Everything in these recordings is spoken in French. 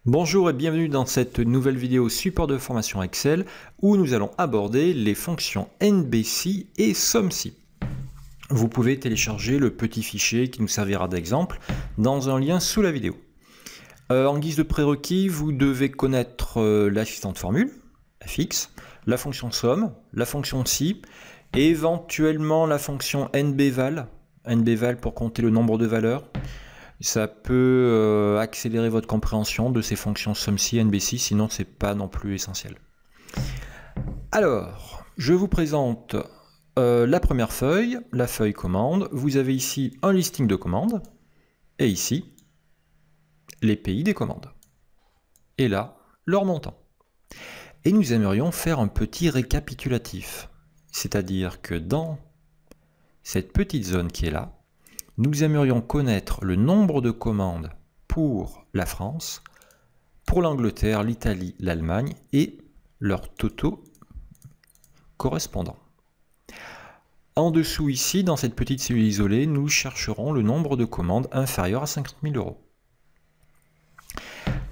Bonjour et bienvenue dans cette nouvelle vidéo support de formation Excel où nous allons aborder les fonctions NBC et SUMC. Vous pouvez télécharger le petit fichier qui nous servira d'exemple dans un lien sous la vidéo. En guise de prérequis, vous devez connaître l'assistant de formule, fx, la fonction SUM, la fonction SI, et éventuellement la fonction NBVal, NBVal pour compter le nombre de valeurs. Ça peut accélérer votre compréhension de ces fonctions SUMC et NBC, sinon c'est pas non plus essentiel. Alors, je vous présente la première feuille, la feuille commande. Vous avez ici un listing de commandes, et ici, les pays des commandes. Et là, leur montant. Et nous aimerions faire un petit récapitulatif. C'est-à-dire que dans cette petite zone qui est là, nous aimerions connaître le nombre de commandes pour la France, pour l'Angleterre, l'Italie, l'Allemagne et leurs totaux correspondants. En dessous ici, dans cette petite cellule isolée, nous chercherons le nombre de commandes inférieur à 50 000 €.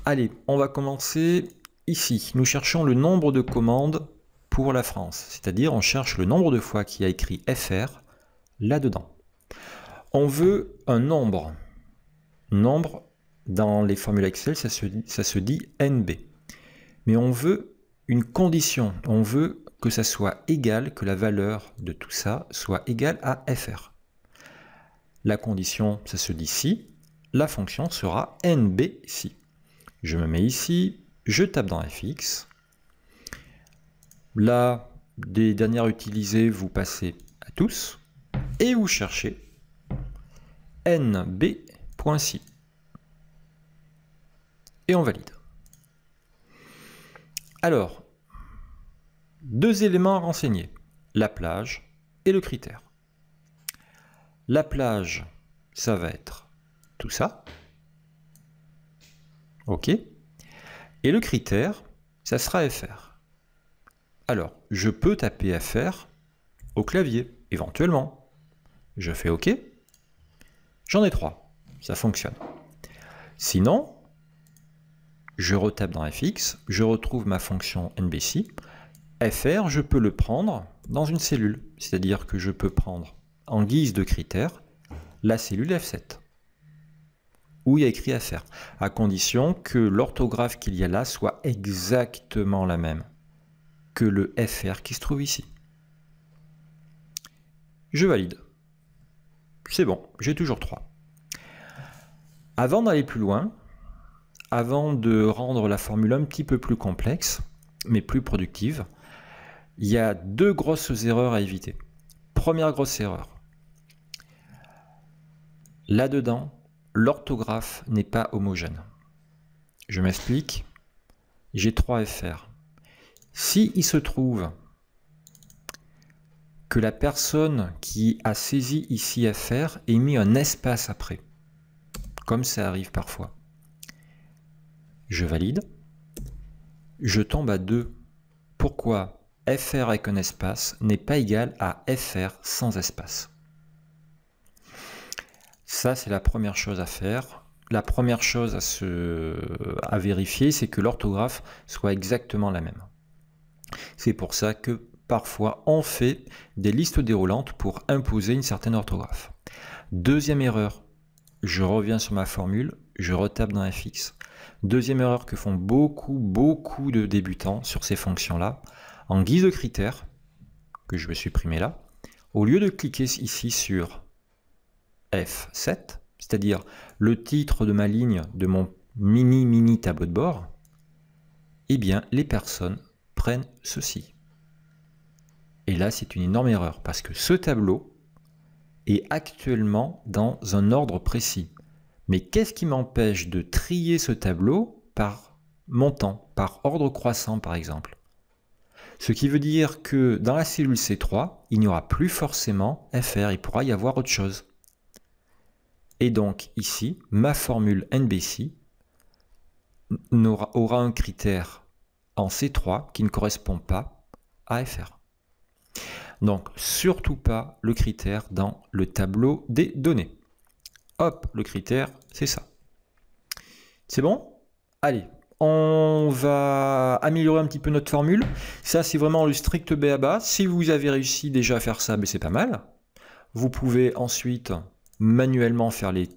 Allez, on va commencer ici. Nous cherchons le nombre de commandes pour la France, c'est-à-dire on cherche le nombre de fois qu'il y a écrit FR là-dedans. On veut un nombre. Nombre, dans les formules Excel, ça se dit NB. Mais on veut une condition. On veut que ça soit égal, que la valeur de tout ça soit égale à FR. La condition, ça se dit si. La fonction sera NB si. Je me mets ici, je tape dans FX. Là, des dernières utilisées, vous passez à tous. Et vous cherchez nb.si. Et on valide. Alors, deux éléments à renseigner, la plage et le critère. La plage, ça va être tout ça. OK. Et le critère, ça sera FR. Alors, je peux taper FR au clavier, éventuellement. Je fais OK. J'en ai 3, ça fonctionne. Sinon, je retape dans FX, je retrouve ma fonction NBC. FR, je peux le prendre dans une cellule, c'est-à-dire que je peux prendre en guise de critère la cellule F7, où il y a écrit FR, à condition que l'orthographe qu'il y a là soit exactement la même que le FR qui se trouve ici. Je valide. C'est bon, j'ai toujours 3. Avant d'aller plus loin, avant de rendre la formule un petit peu plus complexe, mais plus productive, il y a deux grosses erreurs à éviter. Première grosse erreur. Là-dedans, l'orthographe n'est pas homogène. Je m'explique. J'ai 3 FR. Si il se trouve que la personne qui a saisi ici FR ait mis un espace après, comme ça arrive parfois. Je valide. Je tombe à 2. Pourquoi FR avec un espace n'est pas égal à FR sans espace? Ça, c'est la première chose à faire. La première chose à vérifier, c'est que l'orthographe soit exactement la même. C'est pour ça que parfois, on fait des listes déroulantes pour imposer une certaine orthographe. Deuxième erreur, je reviens sur ma formule, je retape dans FX. Deuxième erreur que font beaucoup de débutants sur ces fonctions-là. En guise de critère, que je vais supprimer là, au lieu de cliquer ici sur F7, c'est-à-dire le titre de ma ligne de mon mini tableau de bord, eh bien, les personnes prennent ceci. Et là, c'est une énorme erreur parce que ce tableau est actuellement dans un ordre précis. Mais qu'est-ce qui m'empêche de trier ce tableau par montant, par ordre croissant par exemple? Ce qui veut dire que dans la cellule C3, il n'y aura plus forcément FR, il pourra y avoir autre chose. Et donc ici, ma formule NBC aura un critère en C3 qui ne correspond pas à FR. Donc, surtout pas le critère dans le tableau des données. Hop, le critère, c'est ça. C'est bon? Allez, On va améliorer un petit peu notre formule. Ça, c'est vraiment le strict b.a.-ba. Si vous avez réussi déjà à faire ça, ben c'est pas mal. Vous pouvez ensuite manuellement faire les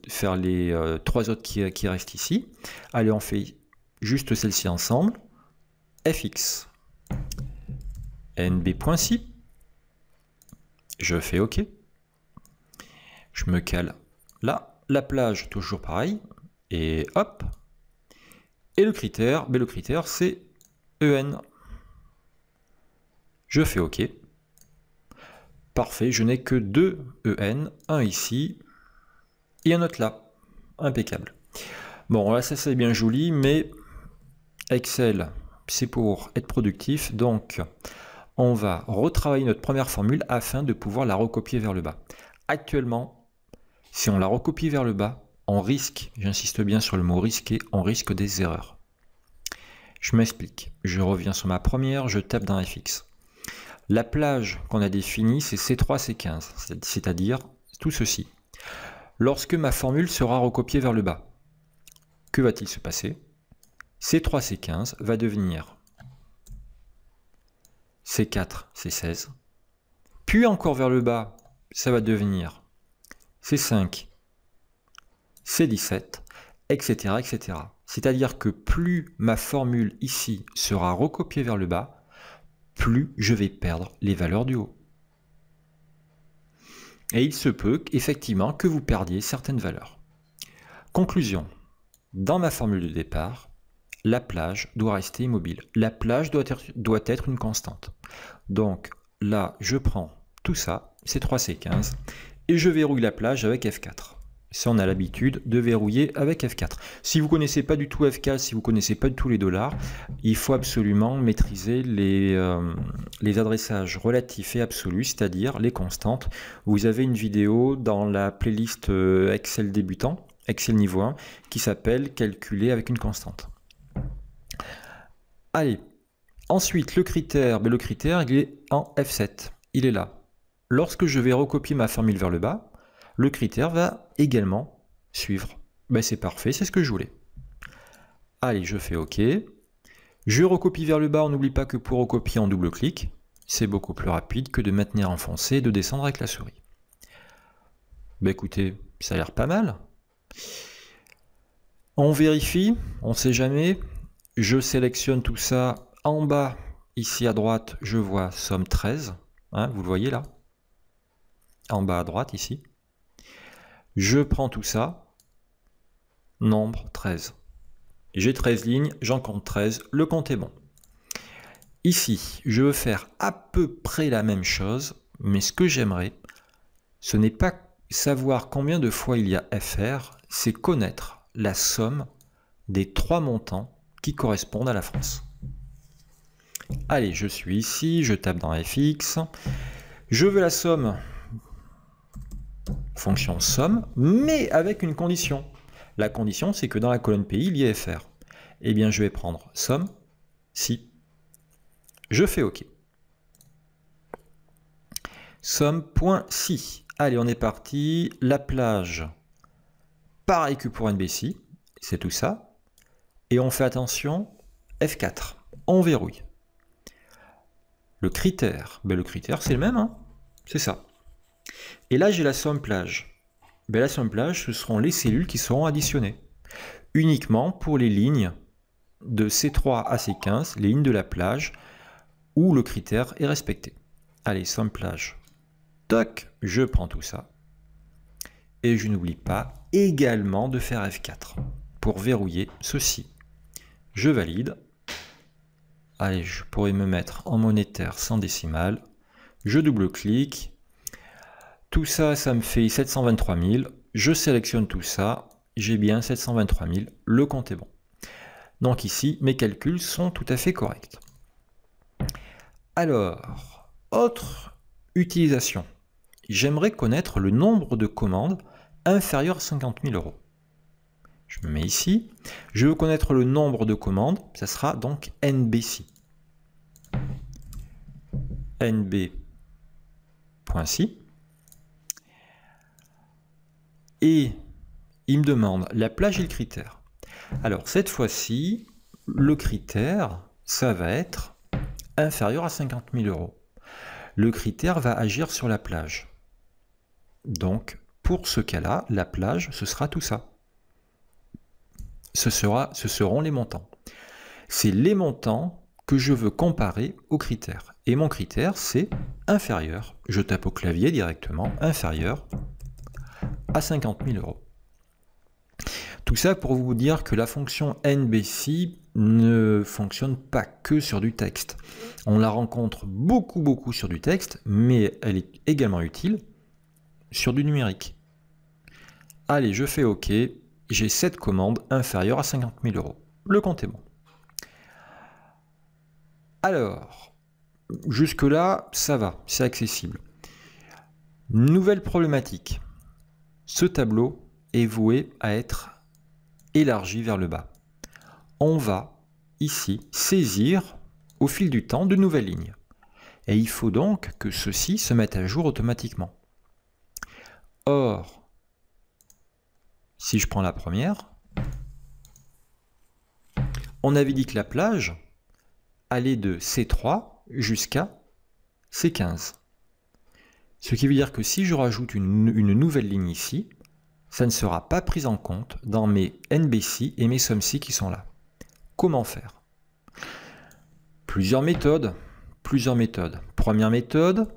3 autres qui restent ici. Allez, on fait juste celle-ci ensemble. fx nb.si. Je fais OK. Je me cale là. La plage, toujours pareil. Et hop. Et le critère, ben le critère c'est EN. Je fais OK. Parfait, je n'ai que 2 EN, un ici et un autre là. Impeccable. Bon, là ça c'est bien joli, mais Excel, c'est pour être productif, donc on va retravailler notre première formule afin de pouvoir la recopier vers le bas. Actuellement, si on la recopie vers le bas, on risque, j'insiste bien sur le mot risquer, on risque des erreurs. Je m'explique. Je reviens sur ma première, je tape dans fx. La plage qu'on a définie, c'est C3, C15, c'est-à-dire tout ceci. Lorsque ma formule sera recopiée vers le bas, que va-t-il se passer? C3, C15 va devenir C4, C16. Puis encore vers le bas, ça va devenir C5, C17, etc. etc. C'est-à-dire que plus ma formule ici sera recopiée vers le bas, plus je vais perdre les valeurs du haut. Et il se peut effectivement que vous perdiez certaines valeurs. Conclusion. Dans ma formule de départ, la plage doit rester immobile. La plage doit être une constante. Donc là, je prends tout ça, C3, C15, et je verrouille la plage avec F4. Ça, on a l'habitude de verrouiller avec F4. Si vous ne connaissez pas du tout F4, si vous ne connaissez pas du tout les dollars, il faut absolument maîtriser les adressages relatifs et absolus, c'est-à-dire les constantes. Vous avez une vidéo dans la playlist Excel débutant, Excel niveau 1, qui s'appelle « Calculer avec une constante ». Allez, ensuite le critère, il est en F7, il est là. Lorsque je vais recopier ma formule vers le bas, le critère va également suivre. Ben c'est parfait, c'est ce que je voulais. Allez, je fais OK. Je recopie vers le bas, on n'oublie pas que pour recopier en double-clic, c'est beaucoup plus rapide que de maintenir enfoncé et de descendre avec la souris. Ben écoutez, ça a l'air pas mal. On vérifie, on ne sait jamais. Je sélectionne tout ça. En bas, ici à droite, je vois somme 13. Hein, vous le voyez là? En bas à droite, ici. Je prends tout ça. Nombre 13. J'ai 13 lignes, j'en compte 13. Le compte est bon. Ici, je veux faire à peu près la même chose, mais ce que j'aimerais, ce n'est pas savoir combien de fois il y a FR, c'est connaître la somme des 3 montants qui correspondent à la France. Allez, je suis ici, je tape dans fx, je veux la somme, fonction somme, mais avec une condition. La condition, c'est que dans la colonne pays, il y ait FR. Eh bien, je vais prendre somme, si. Je fais OK. Somme.si. Allez, on est parti. La plage, pareil que pour NBC, c'est tout ça. Et on fait attention, F4. On verrouille. Le critère, ben le critère c'est le même, hein, c'est ça. Et là j'ai la somme plage. Ben la somme plage, ce seront les cellules qui seront additionnées. Uniquement pour les lignes de C3 à C15, les lignes de la plage où le critère est respecté. Allez, somme plage. Toc, je prends tout ça. Et je n'oublie pas également de faire F4 pour verrouiller ceci. Je valide. Allez, je pourrais me mettre en monétaire sans décimale. Je double-clique. Tout ça, ça me fait 723 000. Je sélectionne tout ça. J'ai bien 723 000. Le compte est bon. Donc ici, mes calculs sont tout à fait corrects. Alors, autre utilisation. J'aimerais connaître le nombre de commandes inférieur à 50 000 €. Je me mets ici. Je veux connaître le nombre de commandes. Ça sera donc NBC. NB.si. Et il me demande la plage et le critère. Alors cette fois-ci, le critère, ça va être inférieur à 50 000 euros. Le critère va agir sur la plage. Donc, pour ce cas-là, la plage, ce sera tout ça. Ce seront les montants. C'est les montants que je veux comparer aux critères. Et mon critère, c'est inférieur. Je tape au clavier directement, inférieur à 50 000 euros. Tout ça pour vous dire que la fonction NBC ne fonctionne pas que sur du texte. On la rencontre beaucoup sur du texte, mais elle est également utile sur du numérique. Allez, je fais OK. J'ai cette commande inférieure à 50 000 euros. Le compte est bon. Alors, jusque-là, ça va, c'est accessible. Nouvelle problématique. Ce tableau est voué à être élargi vers le bas. On va ici saisir au fil du temps de nouvelles lignes. Et il faut donc que ceux-ci se mettent à jour automatiquement. Or, si je prends la première, on avait dit que la plage allait de C3 jusqu'à C15. Ce qui veut dire que si je rajoute une nouvelle ligne ici, ça ne sera pas pris en compte dans mes NBC et mes SUMC qui sont là. Comment faire? Plusieurs méthodes. Première méthode,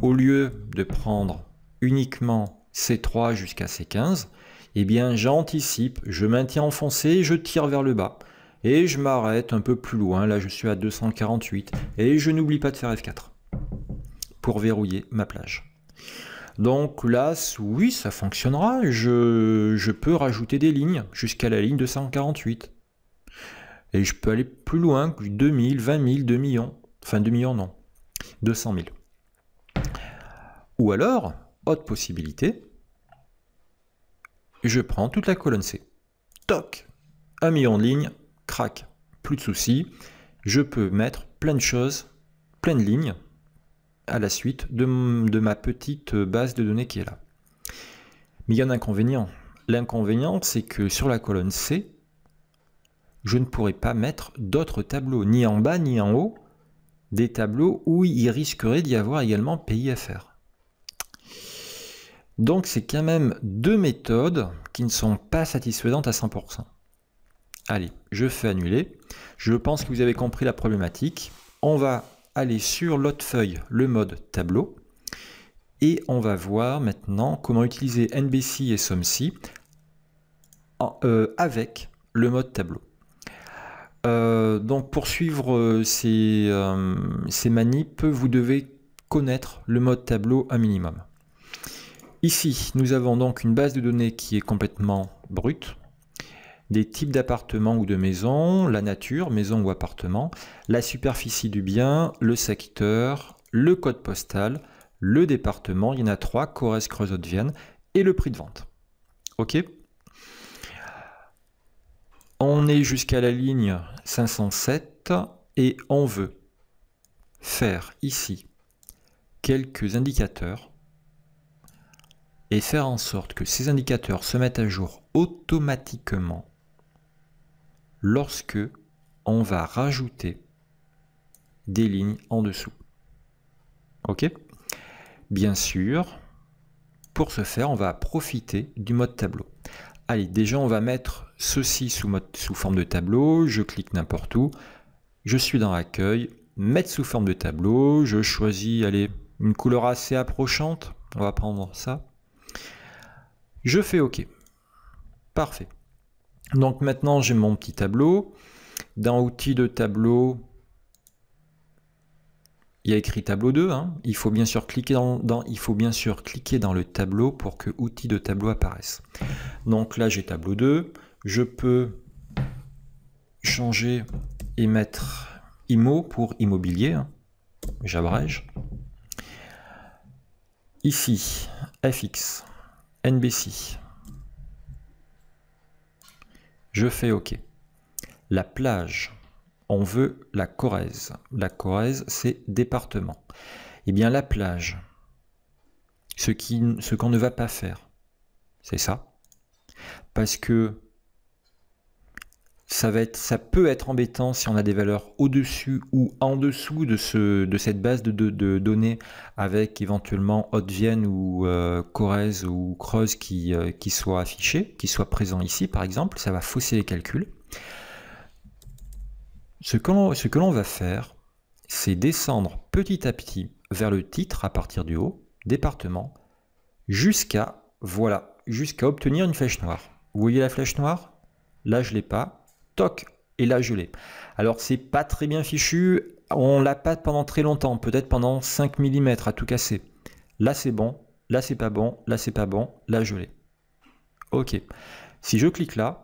au lieu de prendre uniquement C3 jusqu'à C15, eh bien j'anticipe, je maintiens enfoncé, je tire vers le bas. Et je m'arrête un peu plus loin, là je suis à 248, et je n'oublie pas de faire F4 pour verrouiller ma plage. Donc là, oui, ça fonctionnera, je peux rajouter des lignes jusqu'à la ligne 248. Et je peux aller plus loin, 2000, 20 000, 2 millions, enfin 2 millions non, 200 000. Ou alors, autre possibilité, je prends toute la colonne C. Toc, 1 million de lignes, crac, plus de soucis, je peux mettre plein de choses, plein de lignes, à la suite de ma petite base de données qui est là. Mais il y a un inconvénient. L'inconvénient, c'est que sur la colonne C, je ne pourrai pas mettre d'autres tableaux, ni en bas ni en haut, des tableaux où il risquerait d'y avoir également PIFR. Donc c'est quand même deux méthodes qui ne sont pas satisfaisantes à 100%. Allez, je fais annuler. Je pense que vous avez compris la problématique. On va aller sur l'autre feuille, le mode tableau, et on va voir maintenant comment utiliser NBC et SUMC avec le mode tableau. Donc pour suivre ces manips, vous devez connaître le mode tableau un minimum. Ici, nous avons donc une base de données qui est complètement brute, des types d'appartements ou de maisons, la nature, maison ou appartement, la superficie du bien, le secteur, le code postal, le département, il y en a 3, Corrèze, Creusot, Vienne, et le prix de vente. OK ? On est jusqu'à la ligne 507 et on veut faire ici quelques indicateurs et faire en sorte que ces indicateurs se mettent à jour automatiquement lorsque on va rajouter des lignes en dessous. OK? Bien sûr, pour ce faire, on va profiter du mode tableau. Allez, déjà on va mettre ceci sous forme de tableau, je clique n'importe où, je suis dans l'accueil, mettre sous forme de tableau, je choisis, allez, une couleur assez approchante, on va prendre ça. Je fais OK. Parfait. Donc maintenant j'ai mon petit tableau. Dans outils de tableau, il y a écrit tableau 2. Hein. Il faut bien sûr cliquer dans le tableau pour que outils de tableau apparaisse. Donc là j'ai tableau 2. Je peux changer et mettre IMO pour immobilier. Hein. J'abrège. Ici, FX, NBC. Je fais OK. La plage, on veut la Corrèze. La Corrèze, c'est département. Eh bien, la plage, ce qu'on ne va pas faire, c'est ça. Parce que ça peut être embêtant si on a des valeurs au-dessus ou en dessous de cette base de données avec éventuellement Haute-Vienne ou Corrèze ou Creuse qui soient affichés, qui soient présents ici par exemple. Ça va fausser les calculs. Ce que l'on va faire, c'est descendre petit à petit vers le titre à partir du haut, département, jusqu'à obtenir une flèche noire. Vous voyez la flèche noire? Là, je ne l'ai pas. Toc, et là je l'ai. Alors c'est pas très bien fichu, on l'a pas pendant très longtemps, peut-être pendant 5 mm à tout casser. Là c'est bon, là c'est pas bon, là c'est pas bon, là je l'ai. Ok, si je clique là,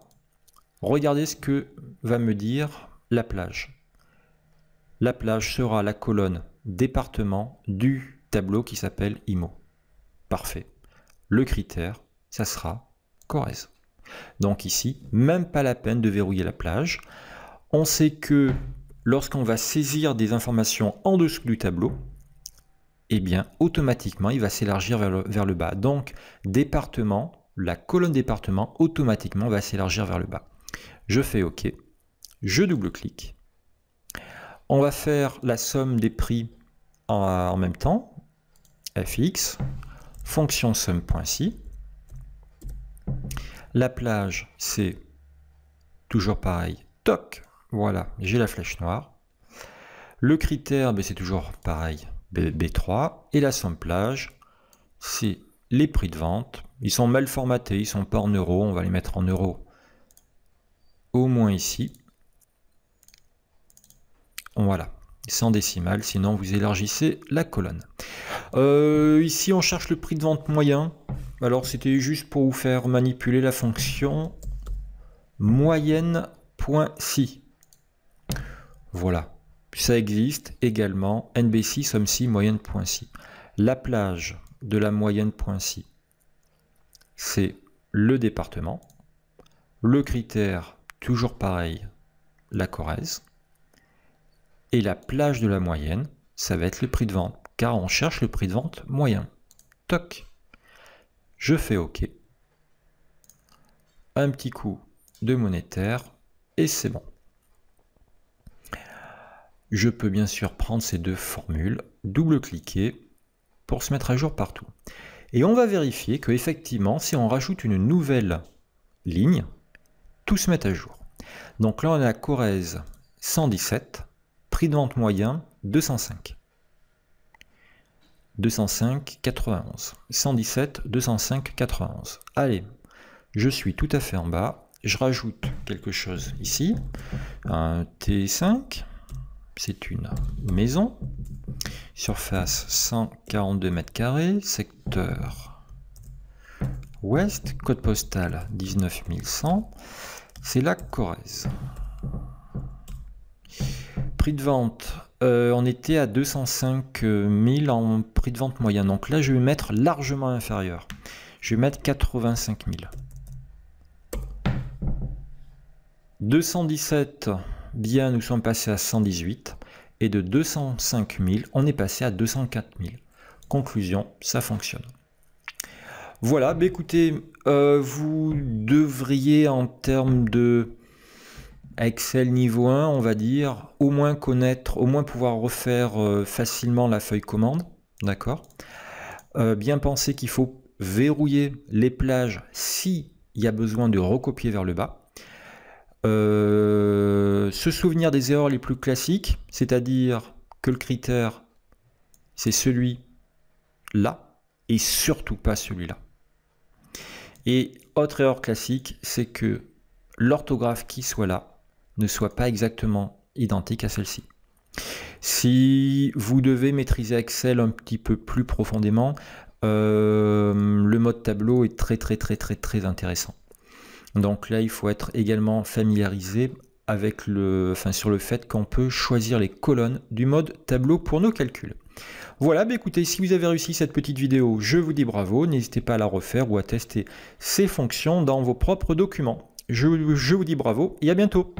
regardez ce que va me dire la plage. La plage sera la colonne département du tableau qui s'appelle IMO. Parfait. Le critère, ça sera Corrèze. Donc ici, même pas la peine de verrouiller la plage. On sait que lorsqu'on va saisir des informations en dessous du tableau, eh bien, automatiquement, il va s'élargir vers le bas. Donc, département, la colonne département, automatiquement, va s'élargir vers le bas. Je fais OK. Je double-clique. On va faire la somme des prix en même temps. fx, fonction somme.si. La plage, c'est toujours pareil. Toc, voilà, j'ai la flèche noire. Le critère, c'est toujours pareil, B3. Et la somme plage, c'est les prix de vente. Ils sont mal formatés, ils ne sont pas en euros. On va les mettre en euros au moins ici. Voilà, sans décimale, sinon vous élargissez la colonne. Ici, on cherche le prix de vente moyen. Alors, c'était juste pour vous faire manipuler la fonction moyenne.si. Voilà, ça existe également. NBC, somme-si, moyenne.si. La plage de la moyenne.si, c'est le département. Le critère, toujours pareil, la Corrèze. Et la plage de la moyenne, ça va être le prix de vente, car on cherche le prix de vente moyen. Toc. Je fais OK. Un petit coup de monétaire et c'est bon. Je peux bien sûr prendre ces deux formules, double-cliquer pour se mettre à jour partout. Et on va vérifier que effectivement, si on rajoute une nouvelle ligne, tout se met à jour. Donc là, on a Corrèze 117, prix de vente moyen 205. 205, 91. 117, 205, 91. Allez, je suis tout à fait en bas. Je rajoute quelque chose ici. Un T5. C'est une maison. Surface 142 mètres carrés. Secteur ouest. Code postal 19100. C'est la Corrèze. Prix de vente. On était à 205 000 en prix de vente moyen. Donc là, je vais mettre largement inférieur. Je vais mettre 85 000. 217, bien, nous sommes passés à 118. Et de 205 000, on est passé à 204 000. Conclusion, ça fonctionne. Voilà, écoutez, vous devriez en termes de Excel niveau 1, on va dire, au moins connaître, au moins pouvoir refaire facilement la feuille commande, d'accord. Bien penser qu'il faut verrouiller les plages s'il y a besoin de recopier vers le bas. Se souvenir des erreurs les plus classiques, c'est-à-dire que le critère, c'est celui-là, et surtout pas celui-là. Et autre erreur classique, c'est que l'orthographe qui soit là ne soit pas exactement identique à celle-ci. Si vous devez maîtriser Excel un petit peu plus profondément, le mode tableau est très intéressant. Donc là, il faut être également familiarisé avec sur le fait qu'on peut choisir les colonnes du mode tableau pour nos calculs. Voilà, écoutez, si vous avez réussi cette petite vidéo, je vous dis bravo. N'hésitez pas à la refaire ou à tester ces fonctions dans vos propres documents. Je vous dis bravo et à bientôt.